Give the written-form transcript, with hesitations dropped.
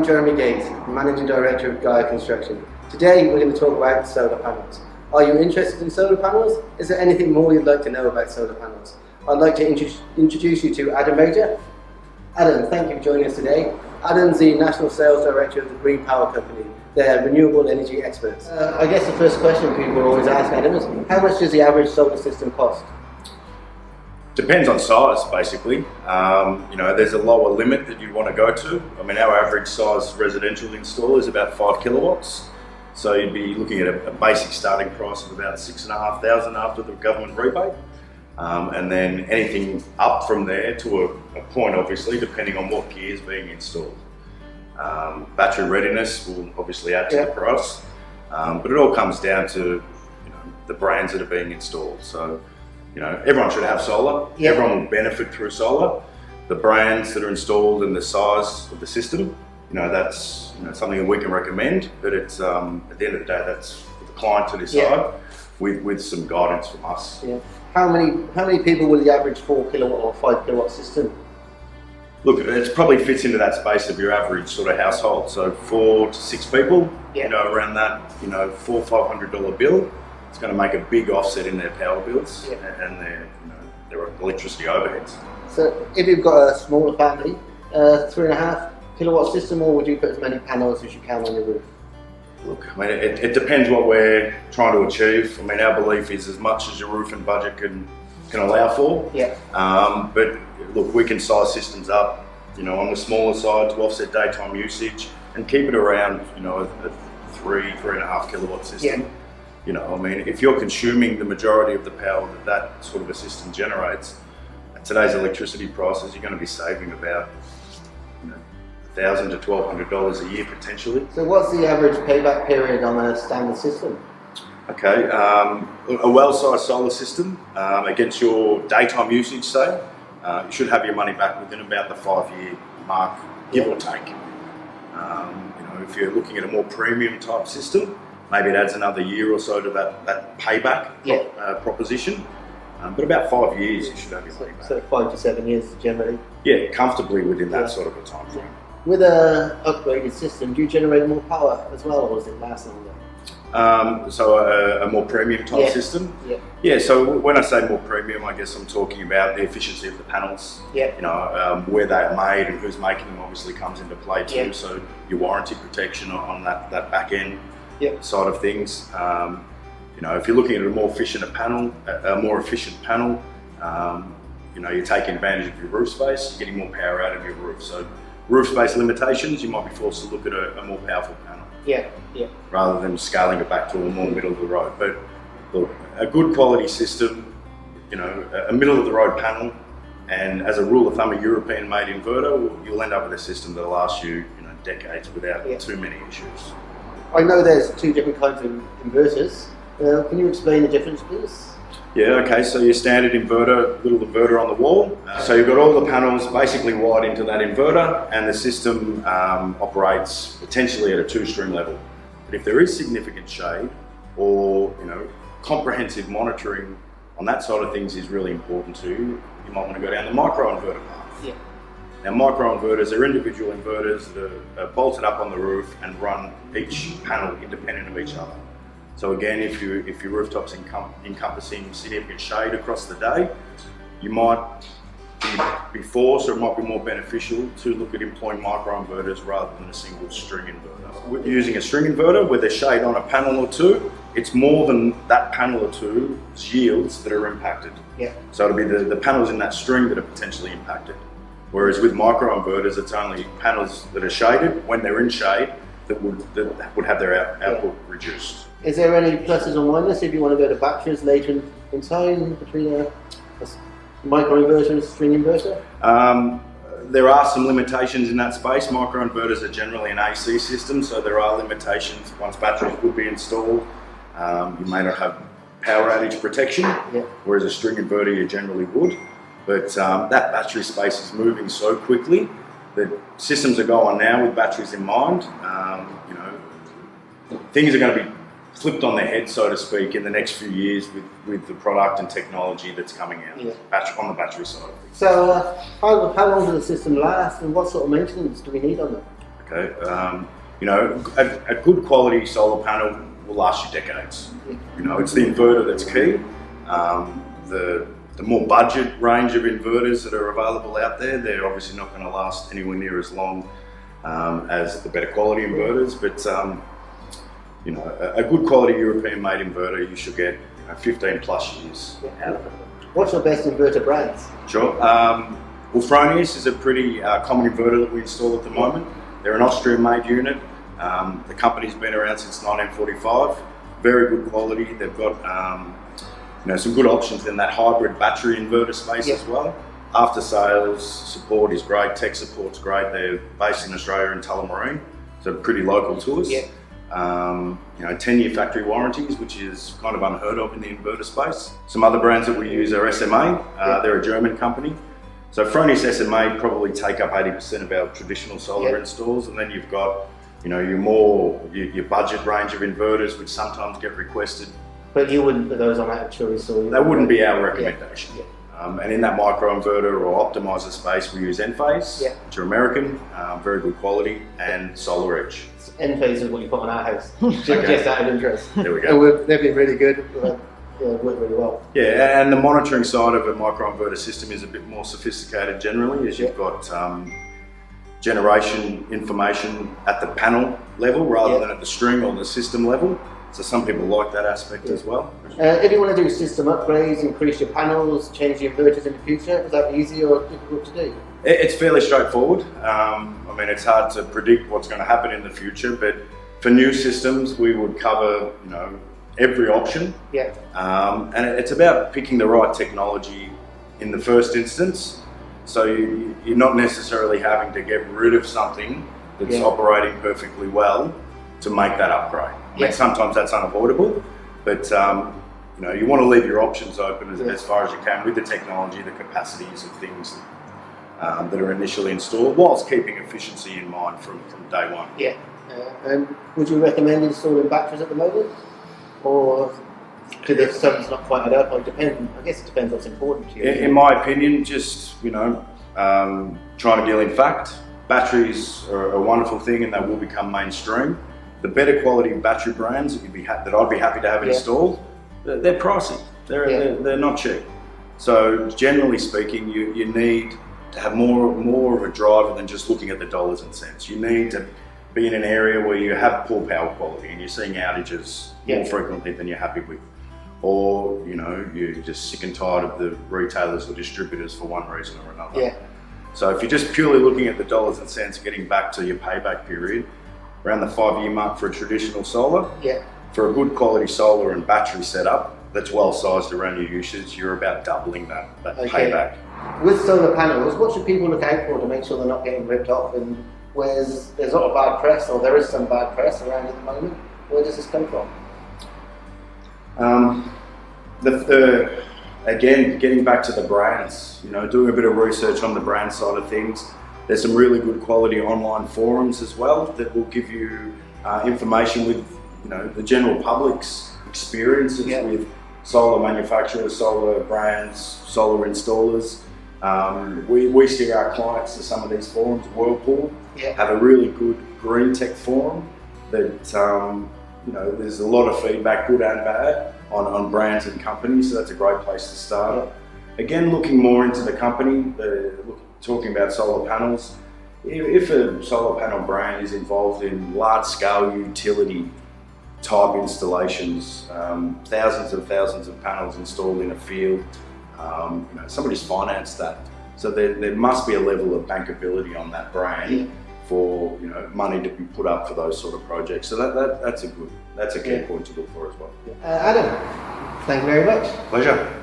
I'm Jeremy Gates, Managing Director of Gaia Construction. Today we're going to talk about solar panels. Are you interested in solar panels? Is there anything more you'd like to know about solar panels? I'd like to introduce you to Adam Major. Adam, thank you for joining us today. Adam's the National Sales Director of the GreenPowerCo. They're renewable energy experts. I guess the first question people always ask, Adam, is how much does the average solar system cost? Depends on size, basically. There's a lower limit that you want to go to. I mean, our average size residential install is about 5 kilowatts. So you'd be looking at a basic starting price of about $6,500 after the government rebate. And then anything up from there to a point, obviously, depending on what gear is being installed. Battery readiness will obviously add to the price. But it all comes down to the brands that are being installed. So, everyone should have solar. Yep. Everyone will benefit through solar. The brands that are installed and the size of the system, that's something that we can recommend. But it's at the end of the day, that's for the client to decide with some guidance from us. Yeah. How many people will the average 4 kilowatt or 5 kilowatt system? Look, it probably fits into that space of your average sort of household. So 4 to 6 people, around that, $400 or $500 bill. It's going to make a big offset in their power bills and their electricity overheads. So if you've got a smaller family, 3.5 kilowatt system, or would you put as many panels as you can on your roof? Look, I mean, it depends what we're trying to achieve. I mean, our belief is as much as your roof and budget can allow for. Yeah. But look, we can size systems up, on the smaller side to offset daytime usage and keep it around, a 3.5 kilowatt system. Yeah. If you're consuming the majority of the power that sort of a system generates, at today's electricity prices, you're going to be saving about $1,000 to $1,200 a year potentially. So what's the average payback period on a standard system? Okay, a well-sized solar system against your daytime usage, say, you should have your money back within about the 5-year mark, give or take. If you're looking at a more premium type system, maybe it adds another year or so to that payback proposition. But about 5 years, you should have your money back. So 5 to 7 years generally? Yeah, comfortably within that sort of a time frame. With an upgraded system, do you generate more power as well, or does it last longer? So a more premium type system? Yeah, so when I say more premium, I guess I'm talking about the efficiency of the panels. Where they're made and who's making them obviously comes into play too. So your warranty protection on that back end side of things. If you're looking at a more efficient panel, you're taking advantage of your roof space, you're getting more power out of your roof. So roof space limitations, you might be forced to look at a more powerful panel. Rather than scaling it back to a more middle of the road. But look, a good quality system, a middle of the road panel, and as a rule of thumb, a European made inverter, you'll end up with a system that'll last you, decades without too many issues. I know there's 2 different kinds of inverters. Can you explain the difference, please? Yeah, okay, so your standard inverter, little inverter on the wall. So you've got all the panels basically wired into that inverter, and the system operates potentially at a 2-string level. But if there is significant shade or, comprehensive monitoring on that side of things is really important to you, you might want to go down the micro inverter path. Yeah. Now, micro inverters are individual inverters that are bolted up on the roof and run each panel independent of each other. So again, if your rooftop's encompassing significant shade across the day, you might be forced, or it might be more beneficial to look at employing microinverters rather than a single string inverter. With using a string inverter where there's shade on a panel or two, it's more than that panel or two's yields that are impacted. Yeah. So it'll be the panels in that string that are potentially impacted. Whereas with microinverters, it's only panels that are shaded when they're in shade that would have their output reduced. Is there any pluses or minuses if you want to go to batteries later in time between a microinverter and a string inverter? There are some limitations in that space. Microinverters are generally an AC system, so there are limitations. Once batteries would be installed, you may not have power outage protection, whereas a string inverter you generally would. But that battery space is moving so quickly that systems are going now with batteries in mind. Things are going to be flipped on their head, so to speak, in the next few years with the product and technology that's coming out on the battery side. So how long does the system last, and what sort of maintenance do we need on it? Okay, you know, a good quality solar panel will last you decades. You know, it's the inverter that's key. The more budget range of inverters that are available out there, they're obviously not going to last anywhere near as long as the better quality inverters. But you know, a good quality European-made inverter, you should get 15 plus years out of it. What's your best inverter brands? Sure. Well, Fronius is a pretty common inverter that we install at the moment. They're an Austrian-made unit. The company's been around since 1945. Very good quality. They've got you know, some good options in that hybrid battery inverter space as well. After sales support is great. Tech support's great. They're based in Australia in Tullamarine, so pretty local to us. You know, 10-year factory warranties, which is kind of unheard of in the inverter space. Some other brands that we use are SMA. They're a German company. So Fronius SMA probably take up 80% of our traditional solar installs, and then you've got, you know, your budget range of inverters, which sometimes get requested. But you wouldn't put those on that choice, or that wouldn't be our recommendation. And in that microinverter or optimizer space, we use Enphase, which are American, very good quality, and SolarEdge. Enphase is what you put on our house, just out of interest. There we go. They've been really good. Work really well. Yeah, and the monitoring side of a microinverter system is a bit more sophisticated generally, as you've got generation information at the panel level rather than at the string or the system level. So some people like that aspect as well. If you want to do system upgrades, increase your panels, change the inverters in the future, is that easy or difficult to do? It's fairly straightforward. I mean, it's hard to predict what's going to happen in the future, but for new systems, we would cover, you know, every option. And it's about picking the right technology in the first instance. So you're not necessarily having to get rid of something that's operating perfectly well to make that upgrade. I mean, sometimes that's unavoidable, but you know, you want to leave your options open as far as you can with the technology, the capacities of things that are initially installed, whilst keeping efficiency in mind from day one. And would you recommend installing batteries at the moment, or do the sun's not quite add up? I guess it depends what's important to you. In my opinion, just, you know, trying to deal in fact. Batteries are a wonderful thing, and they will become mainstream. The better quality battery brands that I'd be happy to have installed, they're pricey. They're not cheap. So generally speaking, you need to have more of a driver than just looking at the dollars and cents. You need to be in an area where you have poor power quality and you're seeing outages more frequently than you're happy with. Or, you know, you're just sick and tired of the retailers or distributors for one reason or another. So if you're just purely looking at the dollars and cents, getting back to your payback period, around the 5-year mark for a traditional solar, for a good quality solar and battery setup that's well sized around your usage, you're about doubling that payback. With solar panels, what should people look out for to make sure they're not getting ripped off? And there's a lot of bad press, or there is some bad press around at the moment. Where does this come from? Again, getting back to the brands, you know, doing a bit of research on the brand side of things. There's some really good quality online forums as well that will give you information with, you know, the general public's experiences with solar manufacturers, solar brands, solar installers. We steer our clients to some of these forums. Whirlpool have a really good green tech forum that you know, there's a lot of feedback, good and bad, on brands and companies, so that's a great place to start. Again, looking more into the company, talking about solar panels. If a solar panel brand is involved in large-scale utility type installations, thousands of panels installed in a field, you know, somebody's financed that. So there must be a level of bankability on that brand for, you know, money to be put up for those sort of projects. So that's a key point to look for as well. Adam, thank you very much. Pleasure.